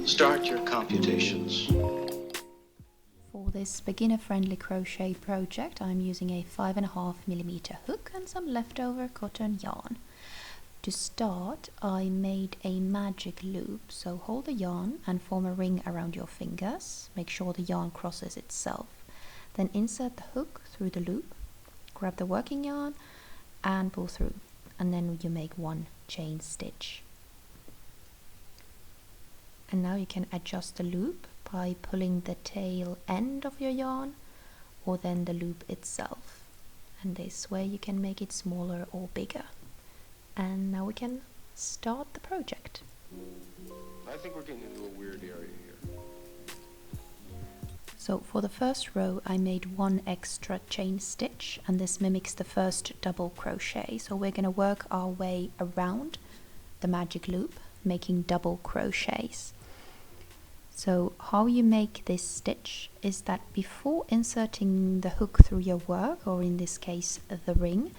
Start your computations. For this beginner-friendly crochet project, I'm using a 5.5mm hook and some leftover cotton yarn. To start, I made a magic loop, so hold the yarn and form a ring around your fingers. Make sure the yarn crosses itself. Then insert the hook through the loop, grab the working yarn and pull through, and then you make one chain stitch. And now you can adjust the loop by pulling the tail end of your yarn or then the loop itself. And this way you can make it smaller or bigger. And now we can start the project. I think we're getting into a weird area here. So for the first row I made one extra chain stitch, and this mimics the first double crochet. So we're going to work our way around the magic loop, making double crochets. So how you make this stitch is that before inserting the hook through your work, or in this case the ring,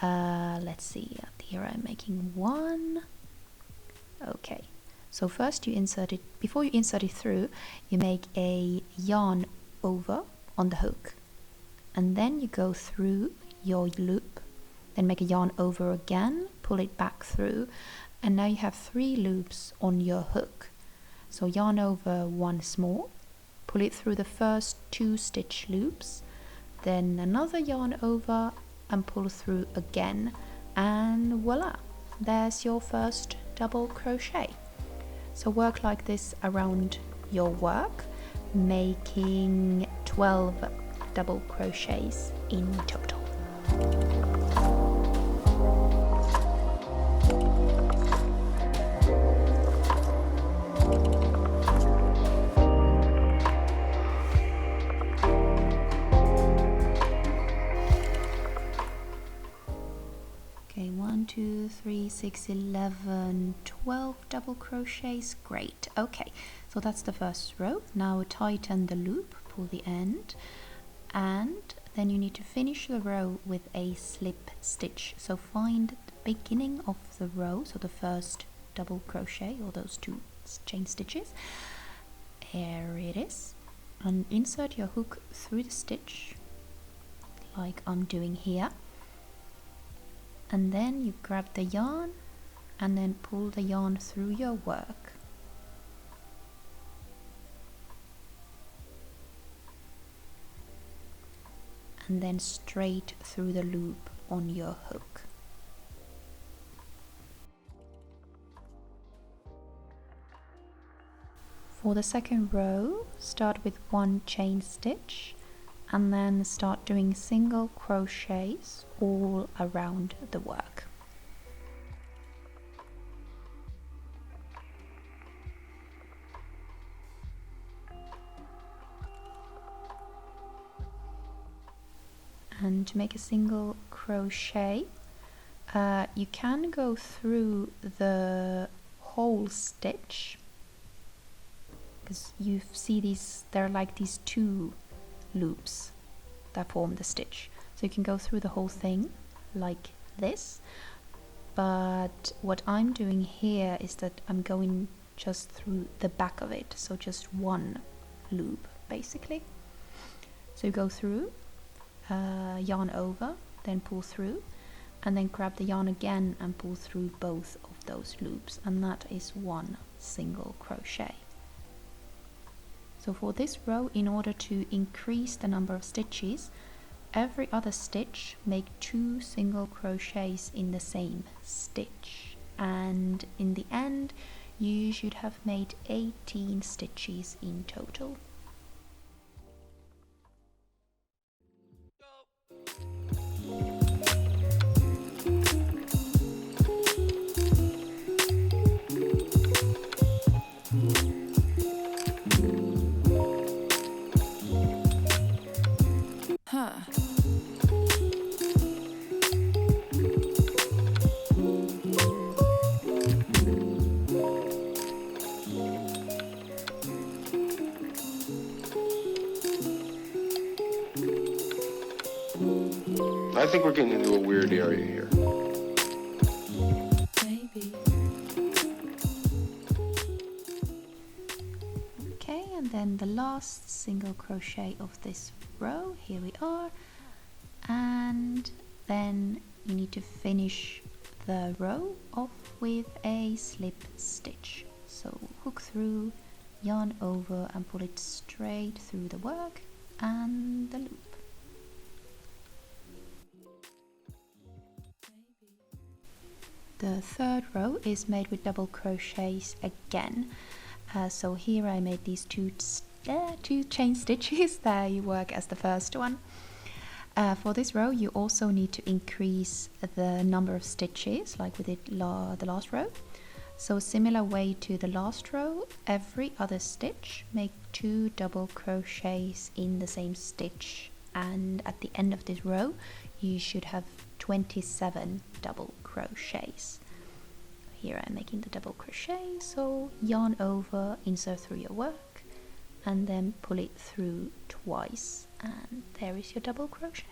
let's see, here I'm making one. Okay, so first you insert it, before you insert it through, you make a yarn over on the hook, and then you go through your loop, then make a yarn over again, pull it back through, and now you have 3 loops on your hook. So yarn over once more, pull it through the first 2 stitch loops, then another yarn over and pull through again, and voila, there's your first double crochet. So work like this around your work, making 12 double crochets in total. Okay, 1, 2, 3, 6, 11, 12 double crochets. Great. Okay, so that's the first row. Now tighten the loop, pull the end, and then you need to finish the row with a slip stitch. So find the beginning of the row, so the first double crochet or those 2 chain stitches. There it is. And insert your hook through the stitch like I'm doing here. And then you grab the yarn and then pull the yarn through your work. And then straight through the loop on your hook. For the second row, start with 1 chain stitch and then start doing single crochets all around the work. And to make a single crochet, you can go through the whole stitch, because you see these, they're like these 2 loops that form the stitch. So you can go through the whole thing like this, but what I'm doing here is that I'm going just through the back of it, so just 1 loop basically. So you go through, yarn over, then pull through, and then grab the yarn again and pull through both of those loops, and that is 1 single crochet. So for this row, in order to increase the number of stitches, every other stitch make 2 single crochets in the same stitch, and in the end you should have made 18 stitches in total. I think we're getting into a weird area here. Okay, and then the last single crochet of this row, here we are, and then you need to finish the row off with a slip stitch. So hook through, yarn over and pull it straight through the work and the loop. The third row is made with double crochets again. So here I made these two chain stitches that you work as the first one. For this row you also need to increase the number of stitches like we did the last row. So similar way to the last row, every other stitch make 2 double crochets in the same stitch, and at the end of this row you should have 27 double crochets. Here I'm making the double crochet, so yarn over, insert through your work and then pull it through twice, and there is your double crochet.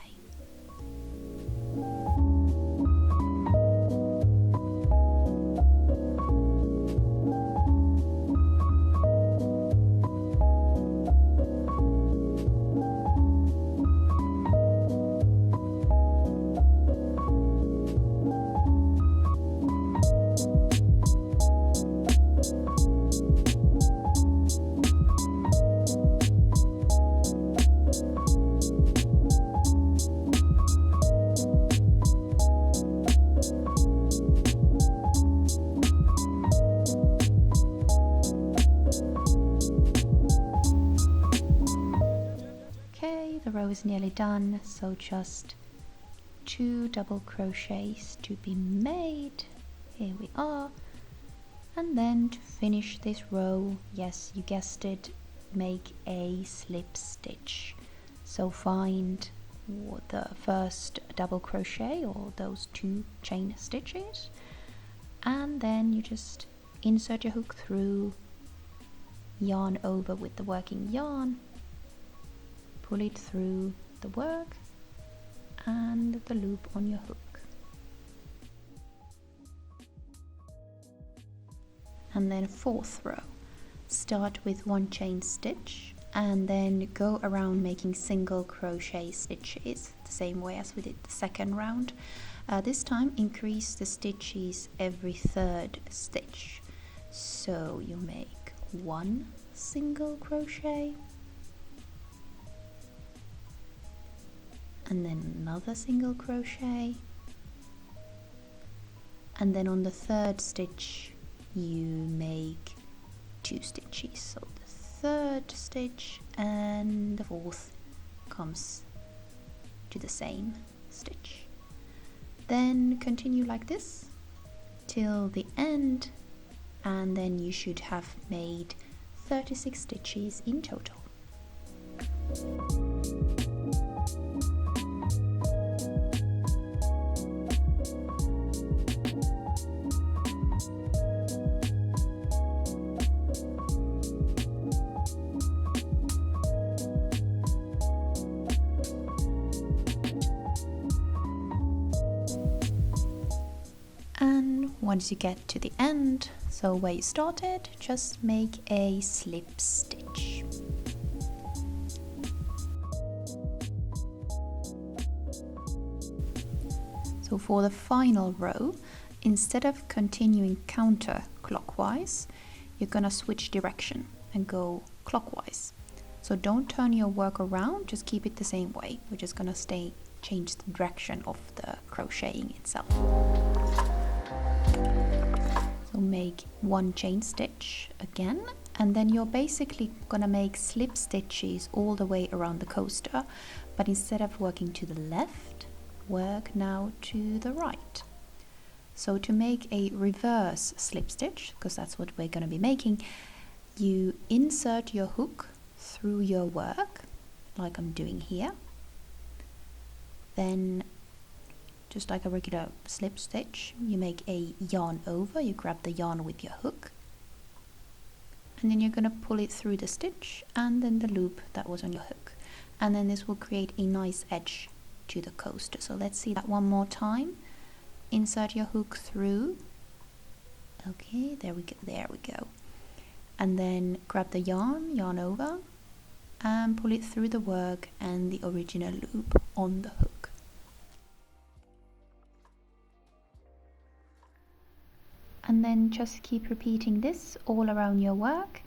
The row is nearly done, so just 2 double crochets to be made. Here we are. And then to finish this row, yes, you guessed it, make a slip stitch. So find the first double crochet or those 2 chain stitches, and then you just insert your hook through, yarn over with the working yarn, pull it through the work and the loop on your hook. And then 4th row, start with 1 chain stitch and then go around making single crochet stitches the same way as we did the second round. This time increase the stitches every 3rd stitch. So you make 1 single crochet, and then another single crochet, and then on the 3rd stitch you make 2 stitches. So the 3rd stitch and the 4th comes to the same stitch. Then continue like this till the end, and then you should have made 36 stitches in total. Once you get to the end, so where you started, just make a slip stitch. So for the final row, instead of continuing counterclockwise, you're gonna switch direction and go clockwise. So don't turn your work around, just keep it the same way. We're just gonna change the direction of the crocheting itself. So make 1 chain stitch again, and then you're basically gonna make slip stitches all the way around the coaster, but instead of working to the left, work now to the right. So to make a reverse slip stitch, because that's what we're gonna be making, you insert your hook through your work, like I'm doing here. Then just like a regular slip stitch, you make a yarn over, you grab the yarn with your hook, and then you're going to pull it through the stitch and then the loop that was on your hook, and then this will create a nice edge to the coaster. So let's see that one more time. Insert your hook through. Okay, there we go. And then grab the yarn over, and pull it through the work and the original loop on the hook. And then just keep repeating this all around your work.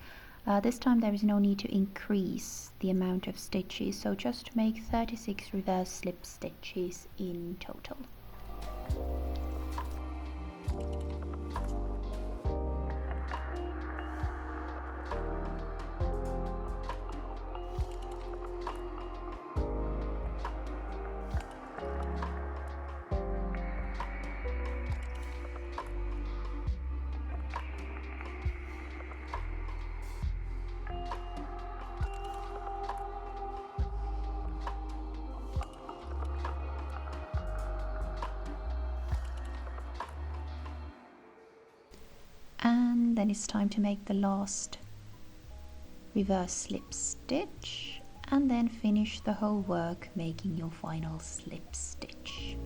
This time there is no need to increase the amount of stitches, so just make 36 reverse slip stitches in total. And then it's time to make the last reverse slip stitch, and then finish the whole work making your final slip stitch.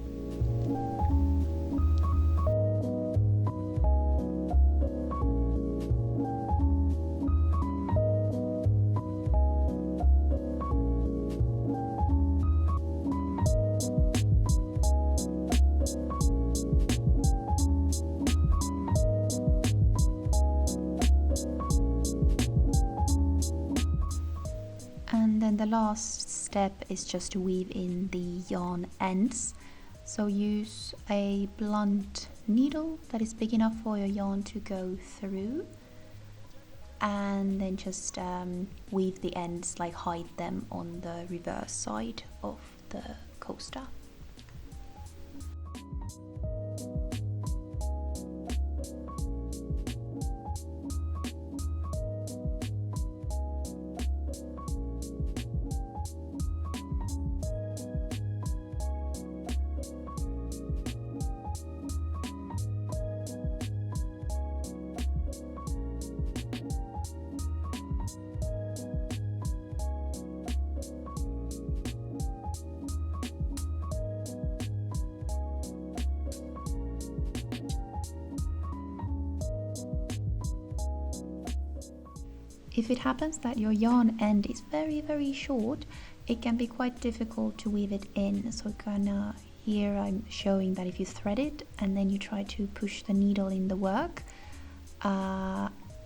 Then the last step is just to weave in the yarn ends. So use a blunt needle that is big enough for your yarn to go through, and then just weave the ends, like hide them on the reverse side of the coaster. If it happens that your yarn end is very short, it can be quite difficult to weave it in. So kinda here I'm showing that if you thread it and then you try to push the needle in the work,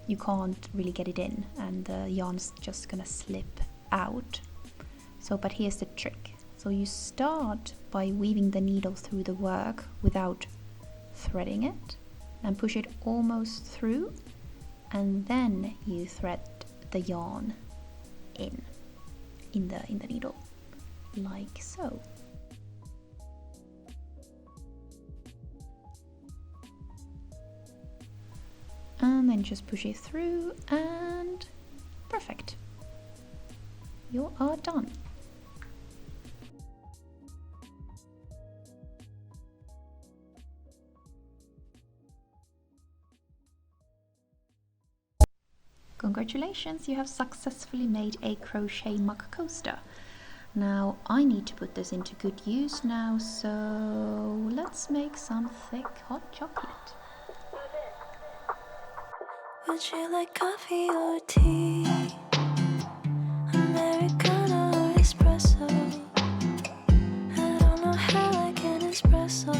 you can't really get it in and the yarn's just gonna slip out. So, but here's the trick. So you start by weaving the needle through the work without threading it, and push it almost through, and then you thread the yarn in the needle, like so. And then just push it through, and perfect. You are done. Congratulations, you have successfully made a crochet mug coaster. Now I need to put this into good use now, so let's make some thick hot chocolate. Would you like coffee or tea? Americano or espresso? I don't know how I can espresso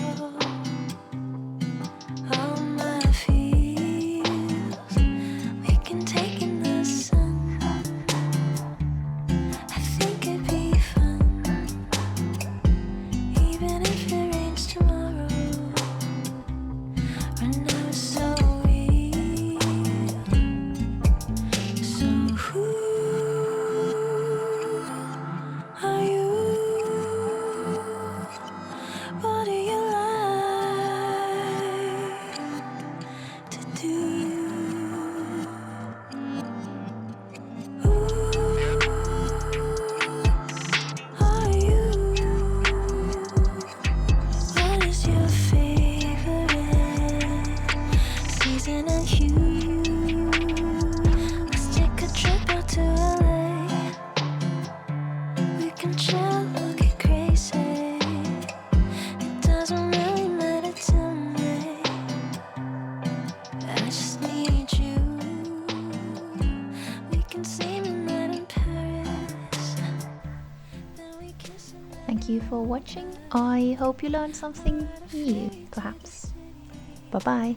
all my feels. We can take in the sun. I think it'd be fun, even if it rains tomorrow. Right now it's so weird, so thank you for watching. I hope you learned something new, perhaps. Bye bye.